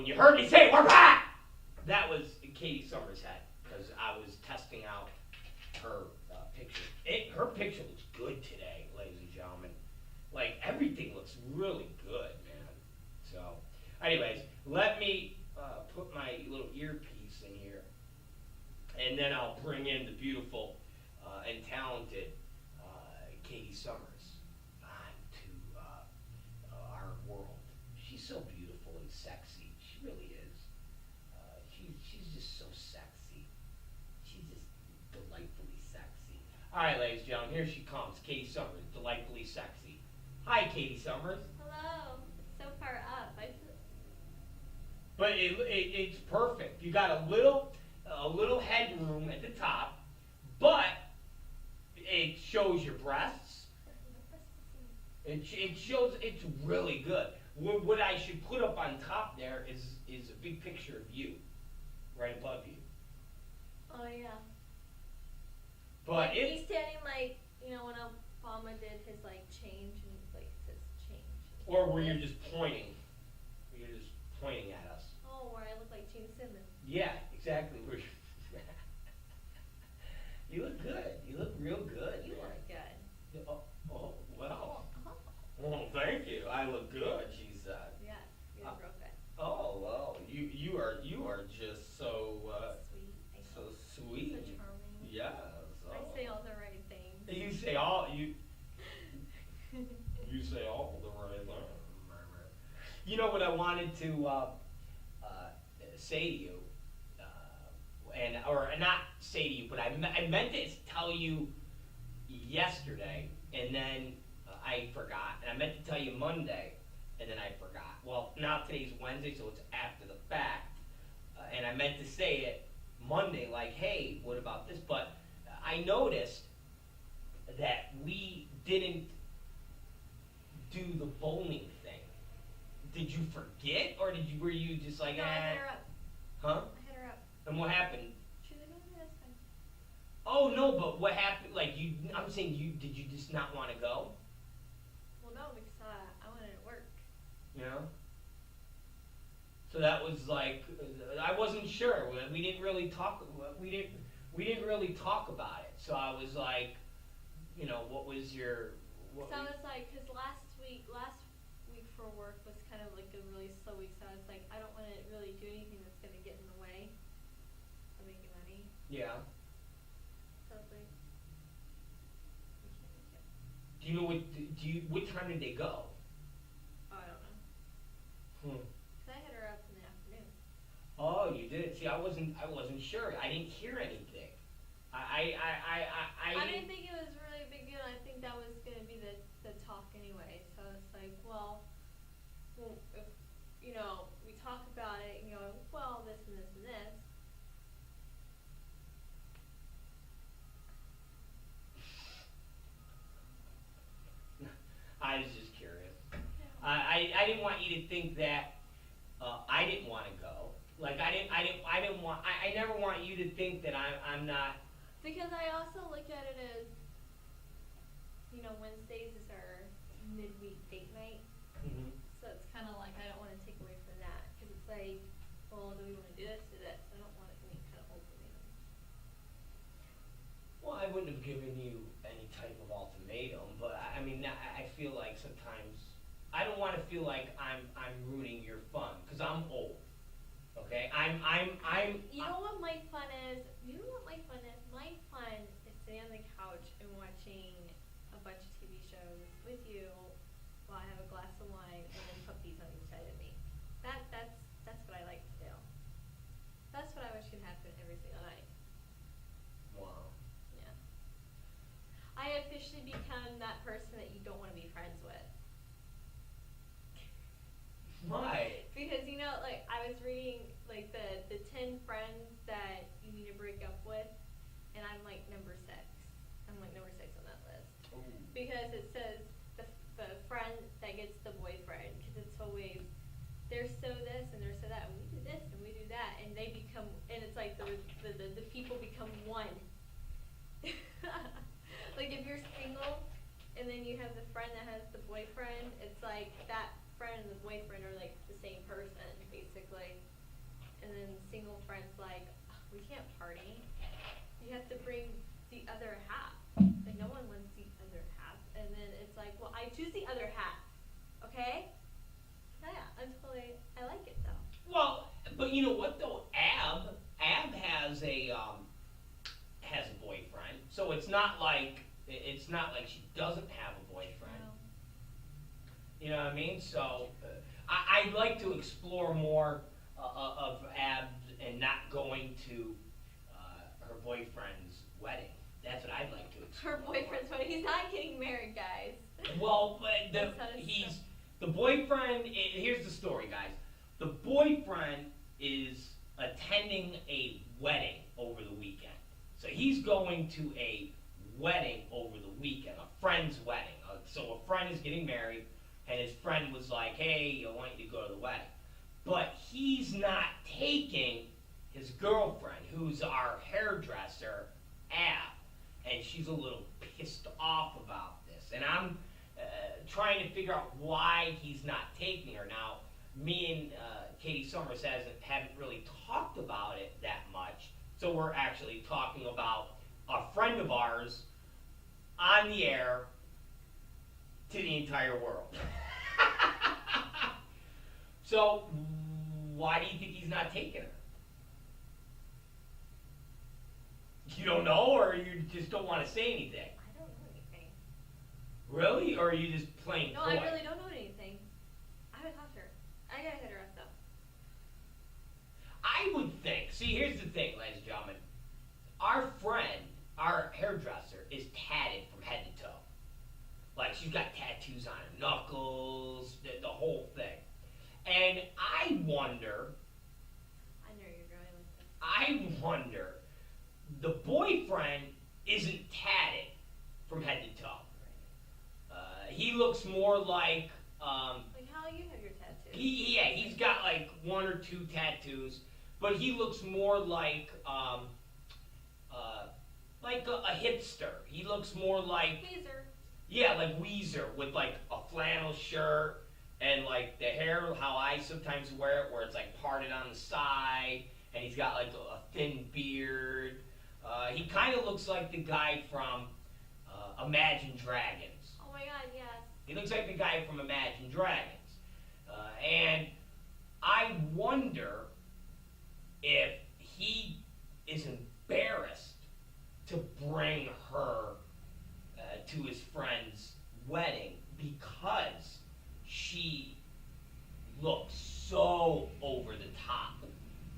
when you heard me say, we're back, that was Katie Summers' head, because I was testing out her picture. Her picture looks good today, ladies and gentlemen. Like, everything looks really good, man. So, anyways, let me put my little earpiece in here, and then I'll bring in the beautiful and talented Katie Summers onto our world. She's so beautiful and sexy. She really is. She's just so sexy. She's just delightfully sexy. All right, ladies and gentlemen, here she comes. Katie Summers, delightfully sexy. Hi, Katie Summers. Hello. It's so far up. But it's perfect. You got a little headroom at the top, but it shows your breasts. It shows it's really good. What I should put up on top there is a big picture of you, right above you. Oh yeah. But he's standing like, when Obama did his change and like it says change. Or where you're just pointing. You're just pointing at us. Oh, where I look like Gene Simmons. Yeah, exactly. You look good. You look real good. You look good. Oh, well. Oh, thank you. I look good, she said. Yes, you look real good. Oh, well, you are just so sweet. So sweet. So charming. Yes. Oh. I say all the right things. You say all you say all the right things. You know what I wanted to say to you, or not say to you, but I meant to tell you yesterday, and then I forgot, and I meant to tell you Monday, and then I forgot. Well, now today's Wednesday, so it's after the fact, and I meant to say it Monday, like, hey, what about this? But I noticed that we didn't do the bowling thing. Did you forget, or were you just like, No, I hit her up. Huh? I hit her up. And what happened? She's like, oh, that's fine. Oh no, but what happened? Like I'm saying, did you just not want to go? Well, no, because I wanted to work. Yeah. So that was like, I wasn't sure. We didn't really talk. We didn't really talk about it. So I was like, what was your? So I was like, because last week for work was kind of like a really slow week. So I was like, I don't want to really do anything that's going to get in the way of making money. Yeah. So I was like, we can't make it. Do you know what time did they go? Oh, I don't know. Because I hit her up in the afternoon. Oh, you did. See, I wasn't sure. I didn't hear anything. I didn't think it was really a big deal. I think that was going to be the talk anyway. So it's like, well, if we talk about it and go, well, this and this and this. I was just curious. Yeah. I didn't want you to think that I didn't want to go. Like I never want you to think that I'm not. Because I also look at it as, Wednesdays is our midweek date night. Mm-hmm. So it's kind of like I don't want to take away from that. Because it's like, well, do we want to do this, do this? I don't want it to be kind of ultimatum. Well, I wouldn't have given you any type of ultimatum, but I mean, I feel like sometimes I don't want to feel like I'm ruining your fun because I'm old. Okay, You know what my fun is? My fun is sitting on the couch and watching a bunch of TV shows with you while I have a glass of wine and then puppies on each side of me. That's what I like to do. That's what I wish could happen every single night. Wow. Yeah. I officially become that person that you don't want to be friends with. Why? Because I was reading the 10 friends that you need to break up with, and I'm like number 6. I'm like number 6 on that list. Ooh. Because it says the friend that gets the boyfriend, because it's always they're so this and they're so that, and we do this and we do that, and they become, and it's like the people become one. Like if you're single and then you have the friend that has the boyfriend, it's like that friend and the boyfriend are like the same person basically. and then single friends like, "Ugh, we can't party. You have to bring the other half. Like no one wants the other half." And then it's like, well, I choose the other half. Okay? Yeah, I like it though. Well, but you know what though? Ab has a boyfriend, so it's not like she doesn't have a boyfriend. No. You know what I mean? So I'd like to explore more of Ab and not going to her boyfriend's wedding. That's what I'd like to explore. Her boyfriend's wedding. He's not getting married, guys. Well, but That's not his he's stuff. the boyfriend. Here's the story, guys. The boyfriend is attending a wedding over the weekend. So he's going to a wedding over the weekend, a friend's wedding. So a friend is getting married, and his friend was like, "Hey, I want you to go to the wedding." But he's not taking his girlfriend, who's our hairdresser, Ab, and she's a little pissed off about this. And I'm trying to figure out why he's not taking her. Now, me and Katie Summers haven't really talked about it that much, so we're actually talking about a friend of ours on the air to the entire world. So, why do you think he's not taking her? You don't know, or you just don't want to say anything? I don't know anything. Really? Or are you just playing No, coy? I really don't know anything. I haven't talked to her. I gotta hit her up though. I would think. See, here's the thing, ladies and gentlemen. Our friend, our hairdresser, is tatted from head to toe. Like, she's got tattoos on her knuckles, the whole thing. And I wonder, the boyfriend isn't tatted from head to toe. He looks more like, Like how you have your tattoos. he's got like one or two tattoos, but he looks more like a hipster. He looks more like, Weezer. yeah, like Weezer, with like a flannel shirt and like the hair, how I sometimes wear it, where it's like parted on the side, and he's got like a thin beard. He kind of looks like the guy from Imagine Dragons. Oh my god, yes. He looks like the guy from Imagine Dragons. And I wonder if he is embarrassed to bring her to his friend's wedding because she looks so over the top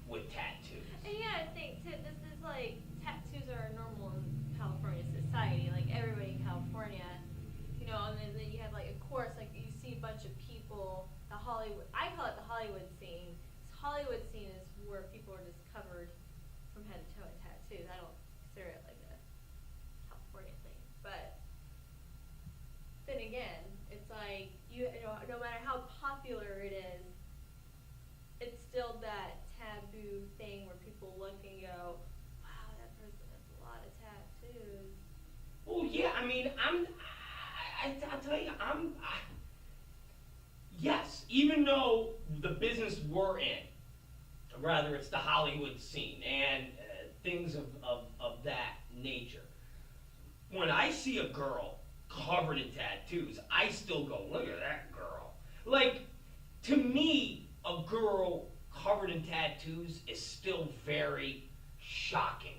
with tattoos. And yeah, I think too, this is like, tattoos are normal in California society. Like everybody in California, you know, and then you have like, of course, like you see a bunch of people, the Hollywood, I call it the Hollywood scene. This Hollywood scene is where people are just covered from head to toe in tattoos. I don't consider it like a California thing. But then again, it's like, you know, no matter how popular it is, it's still that taboo thing where people look and go, wow, that person has a lot of tattoos. Well, yeah, I mean, I'll tell you, yes, even though the business we're in, rather it's the Hollywood scene and things of that nature, when I see a girl covered in tattoos, I still go, look at that girl. Like, to me, a girl covered in tattoos is still very shocking.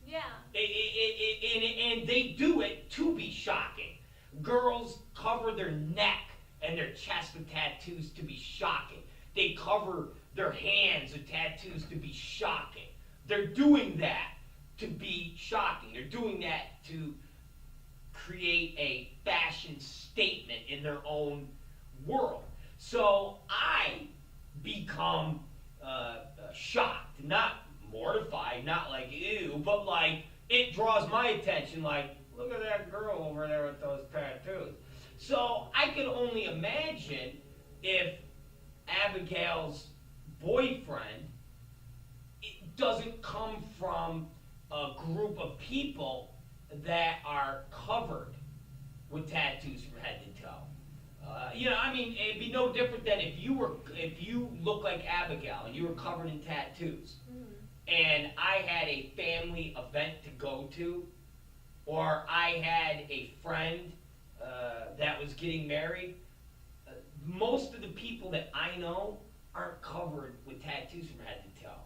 Yeah. And they do it to be shocking. Girls cover their neck and their chest with tattoos to be shocking. They cover their hands with tattoos to be shocking. They're doing that to be shocking. They're doing that to create a fashion statement in their own world. So I become shocked, not mortified, not like ew, but like it draws my attention, like, look at that girl over there with those tattoos. So I can only imagine if Abigail's boyfriend, it doesn't come from a group of people that are covered with tattoos from head to toe. I mean, it'd be no different than if you look like Abigail and you were covered in tattoos, and I had a family event to go to, or I had a friend that was getting married. Most of the people that I know aren't covered with tattoos from head to toe.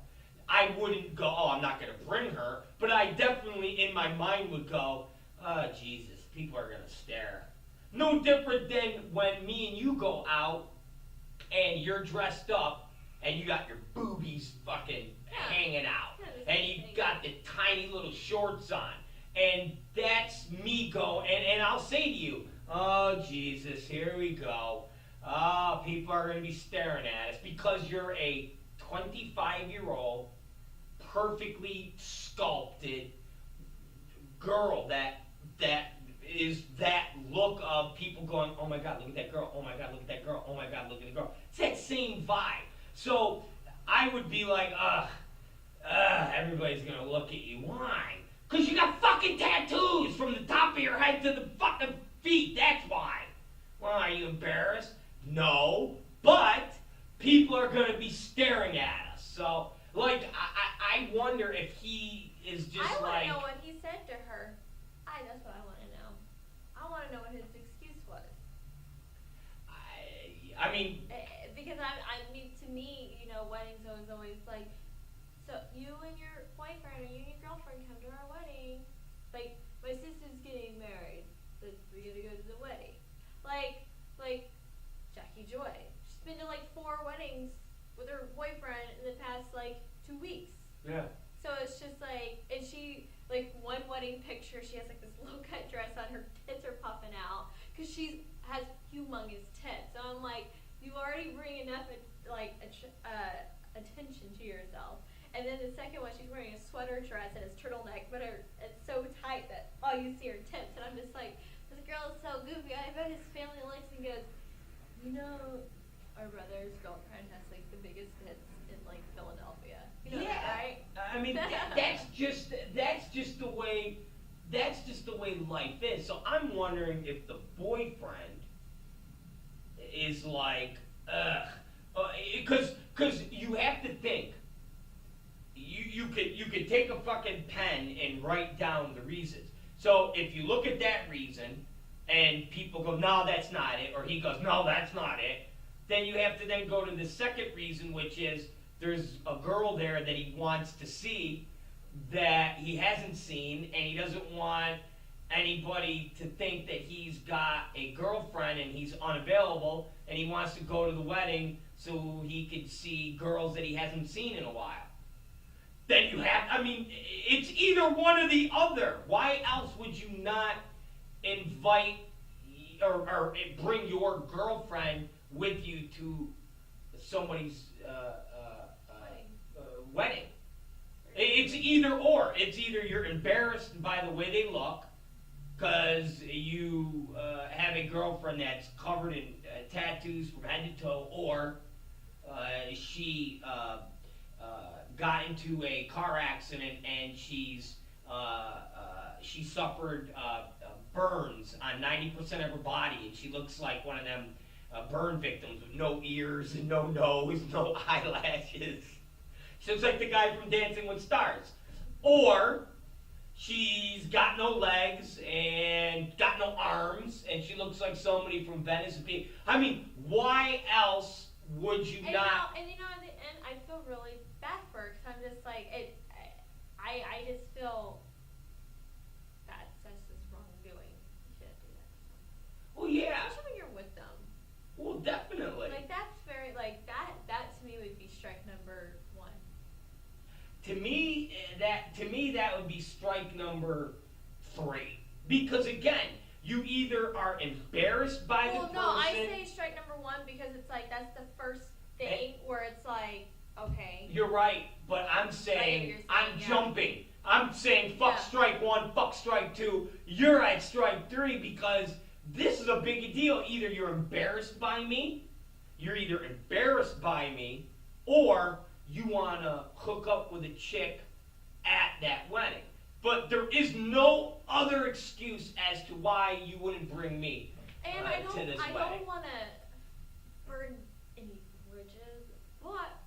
I wouldn't go, oh, I'm not going to bring her, but I definitely, in my mind, would go, oh, Jesus, people are going to stare. No different than when me and you go out and you're dressed up and you got your boobies fucking hanging out. And you got the tiny little shorts on. And that's me going, and I'll say to you, oh, Jesus, here we go. Oh, people are going to be staring at us because you're a 25-year-old, perfectly sculpted girl that is that look of people going, oh my God, look at that girl, oh my God, look at that girl, oh my God, look at the girl. It's that same vibe. So I would be like, everybody's going to look at you. Why? Because you got fucking tattoos from the top of your head to the fucking feet. That's why. Well, are you embarrassed? No. But people are going to be staring at us. So, like, I wonder if he is just I like... want to know what he said to her. That's what I want to know. I want to know what his excuse was. I mean... Because to me, weddings was always like, so you and your boyfriend or you and your girlfriend come to our wedding. Like, my sister's getting married, so we gotta go to the wedding. Like Jackie Joy. She's been to like 4 weddings with her boyfriend in the past like 2 weeks. Yeah. So it's just like, and she, like, one wedding picture, she has like this low cut dress on, her tits are puffing out, because she has humongous tits. So I'm like, you already bring enough, attention to yourself. And then the second one, she's wearing a sweater dress and it's turtleneck, but it's so tight that all you see are tits. And I'm just like, this girl is so goofy. I bet his family likes and goes, our brother's girlfriend has like the biggest tits in like Philadelphia. You know that, right? I mean, that's just the way life is. So I'm wondering if the boyfriend is like, because you have to think. You could take a fucking pen and write down the reasons. So if you look at that reason, and people go, no, that's not it, or he goes, no, that's not it, then you have to then go to the second reason, which is there's a girl there that he wants to see that he hasn't seen, and he doesn't want anybody to think that he's got a girlfriend and he's unavailable, and he wants to go to the wedding so he could see girls that he hasn't seen in a while. Then you have, it's either one or the other. Why else would you not invite or bring your girlfriend with you to somebody's wedding? It's either or. It's either you're embarrassed by the way they look because you have a girlfriend that's covered in tattoos from head to toe, or she got into a car accident and she suffered burns on 90% of her body, and she looks like one of them burn victims with no ears and no nose, no eyelashes. She looks like the guy from Dancing with Stars. Or she's got no legs and got no arms, and she looks like somebody from Venice Beach. Why else would you not? At the end, I feel really bad for her, because I'm just like, I just feel that's just wrongdoing. You shouldn't do that. Well, yeah. Especially when you're with them. Well, definitely. Like, that's very, like, that to me would be strike number 1. To me, that would be strike number 3. Because again, you either are embarrassed by the person. Well, no, I say strike number 1 because it's like, that's the first thing where it's like, okay. You're right, but I'm saying, I'm jumping. I'm saying fuck strike 1, fuck strike 2. You're at strike 3 because this is a big deal. Either you're embarrassed by me, or you want to hook up with a chick at that wedding. But there is no other excuse as to why you wouldn't bring me. And to this I wedding. don't want to burn any bridges, but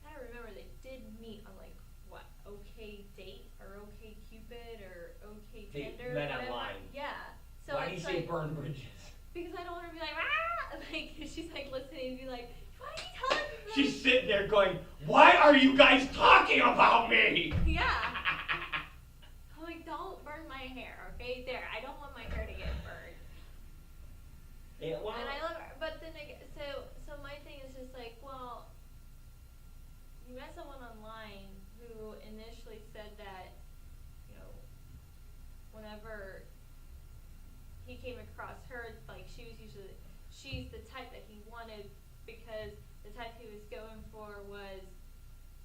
I remember they did meet on like what OK Date or OK Cupid or OK They Tinder. met whatever. online. Yeah. So Why do you it's say like, burn bridges? because I don't want to be like like she's like listening and be like, why are you telling me that? She's sitting there going, why are you guys talking about me? Yeah. I'm like, don't burn my hair, okay? There, I don't want my hair to get burned. Yeah, well, And I love her, but then so my thing is just like, well, you met someone online who initially said that, you know, whenever he came across her, like she's the type that he wanted because the type he was going for was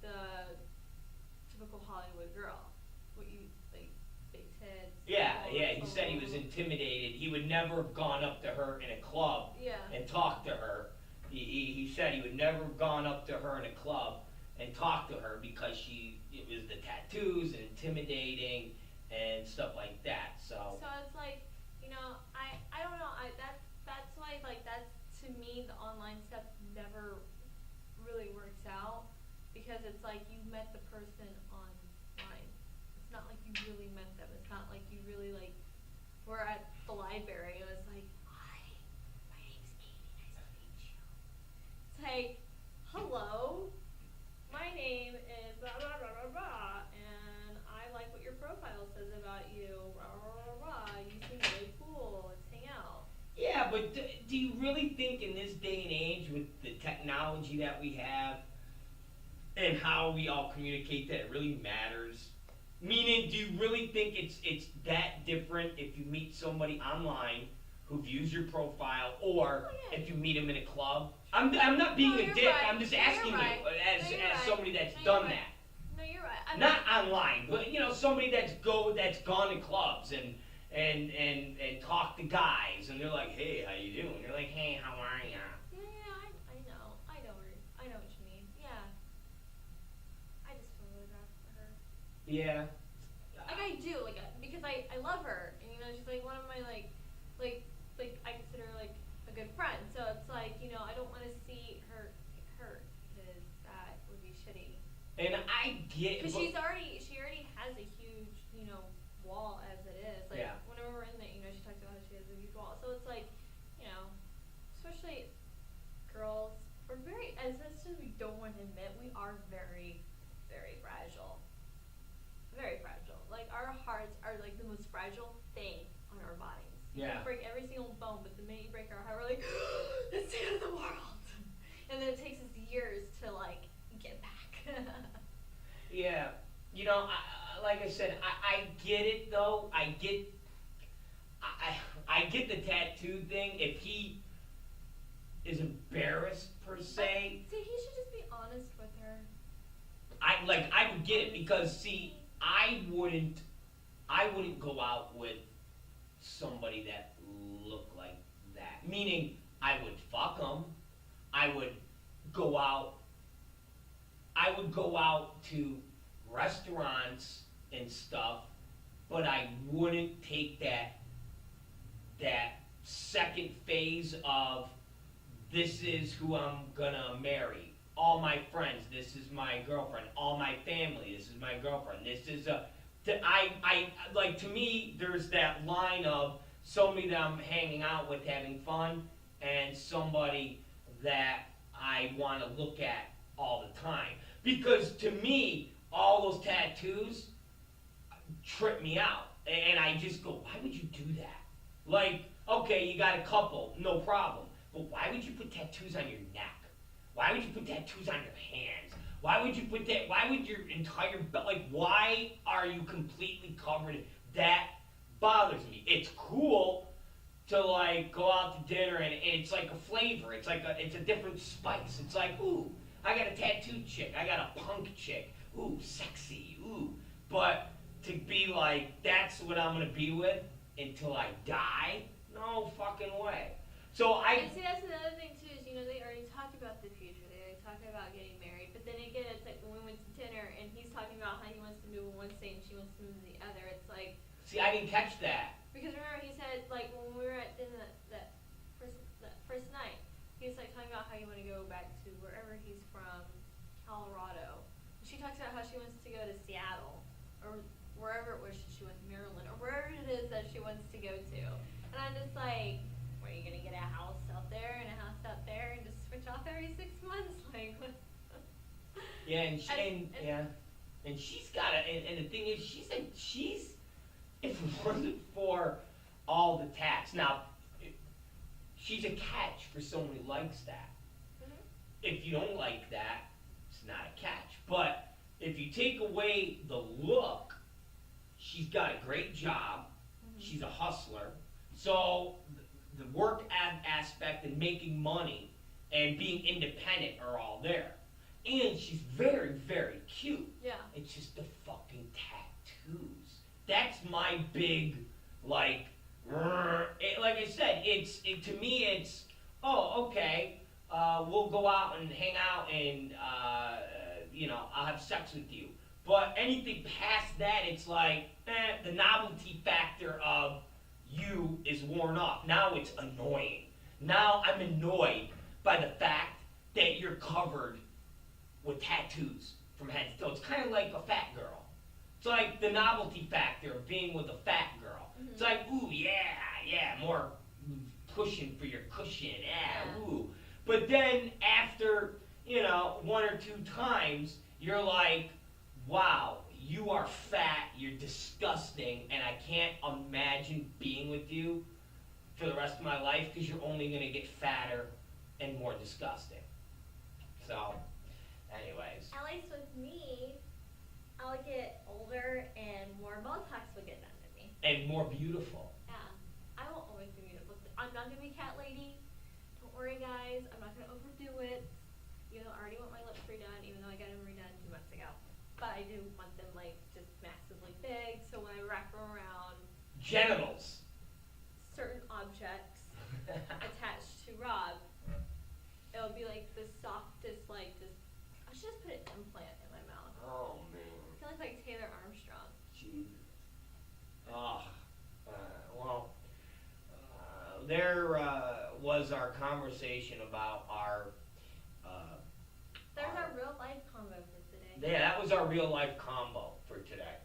the typical Hollywood girl. What you like, big tits. yeah. He said he was intimidated. He would never have gone up to her in a club and talked to her. He said he would never have gone up to her in a club and talked to her because it was the tattoos and intimidating and stuff like that. So it's like, you know, I don't know. That's why, like, that's, to me, the online stuff never really works out because it's like you met the person online. It's not like you really met them. It's not like you really, like, were at the library. It was like, hi, my name's Amy. Nice to meet you. It's like, hello, my name is blah, blah, blah, blah, blah, and I like what your profile says about you, blah, blah, blah, blah. You seem really cool. Let's hang out. yeah, but do you really think in this day and age with the technology that we have and how we all communicate that it really matters? Meaning, do you really think it's that different if you meet somebody online who views your profile or if you meet them in a club? I'm not being a dick. Right. I'm just asking you as right. somebody that's No, done you're right. that. No, you're right. Not online, but you know, somebody that's gone to clubs and talk to guys, and they're like, hey, how you doing? You're like, hey, how are ya? Yeah, I know. I know what you mean. Yeah. I just feel really bad for her. Yeah. Like I do, because I love her, and you know she's like one of my like I consider her like a good friend. So it's like, you know, I don't want to see her get hurt because that would be shitty. And I get because she already has a huge, you know, wall as it is. Like whenever we're in there, you know, she talks about how she has a huge wall. So it's like, you know, especially girls, we're very, as much as we don't want to admit, we are very, very fragile. Very fragile. Like our hearts are like the most fragile thing on our bodies. You can break every single bone, but the minute you break our heart, we're like, that's the end of the world. And then it takes us years to like get back. Yeah, you know, like I said, I get it though. I get the tattoo thing. If he is embarrassed per se, see, he should just be honest with her. I would get it because see, I wouldn't go out with somebody that looked like that. Meaning, I would fuck them. I would go out to restaurants and stuff, but I wouldn't take that second phase of this is who I'm gonna marry. All my friends, this is my girlfriend. All my family, this is my girlfriend. This is to me, there's that line of somebody that I'm hanging out with having fun and somebody that I want to look at all the time. Because to me, all those tattoos trip me out. And I just go, why would you do that? Like, okay, you got a couple, no problem. But why would you put tattoos on your neck? Why would you put tattoos on your hands? Why would your entire belt, like, why are you completely covered? That bothers me. It's cool to, like, go out to dinner and it's like a flavor. It's a different spice. It's like, ooh, I got a tattooed chick. I got a punk chick. Ooh, sexy. Ooh. But to be like, that's what I'm going to be with until I die? No fucking way. So and see, that's another thing too, is, you know, they already talk about the future. They already talk about getting married. But then again, it's like when we went to dinner and he's talking about how he wants to move in one state and she wants to move in the other. It's like, see, I didn't catch that. because remember he said, like, when we were at dinner, that how you want to go back to wherever he's from, Colorado. She talks about how she wants to go to Seattle or wherever it was she went, Maryland or wherever it is that she wants to go to. And I'm just like, what, are you gonna get a house out there and a house out there and just switch off every 6 months? Like, what? Yeah, and she's got and the thing is, she said if it wasn't for all the tats. Now, she's a catch for someone who likes that. Mm-hmm. If you don't like that, it's not a catch. But if you take away the look, she's got a great job. Mm-hmm. She's a hustler. So the work aspect and making money and being independent are all there. And she's very, very cute. Yeah. It's just the fucking tattoos. That's my big, like I said, to me it's, oh, okay, we'll go out and hang out and, I'll have sex with you. But anything past that, it's like, the novelty factor of you is worn off. Now it's annoying. Now I'm annoyed by the fact that you're covered with tattoos from head to toe. It's kind of like a fat girl. It's like the novelty factor of being with a fat girl. Mm-hmm. It's like, ooh, yeah, more pushing for your cushion, ooh. But then after, 1 or 2 times, you're like, wow, you are fat, you're disgusting, and I can't imagine being with you for the rest of my life because you're only going to get fatter and more disgusting. So, anyways. At least with me, I'll get older and more Botox will get done to me. And more beautiful. Yeah. I won't always be beautiful. I'm not going to be cat lady. Don't worry, guys. I'm not going to overdo it. Even though I already want my lips redone, even though I got them redone 2 months ago. But I do want them, like, just massively big, so when I wrap them around genitals, certain objects attached to Rob, it'll be like the softest, like, just, I should just put an implant in my mouth. Oh, man. I feel like Taylor Armstrong. Jesus. There was our conversation about our There's our real life combo for today. Yeah, that was our real life combo for today.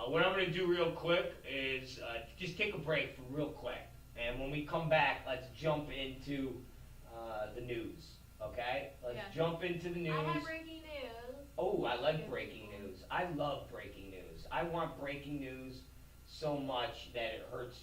What I'm going to do real quick is just take a break for real quick. And when we come back, let's jump into the news. Okay? Let's jump into the news. I have breaking news. Oh, I like breaking news. I love breaking news. I want breaking news so much that it hurts.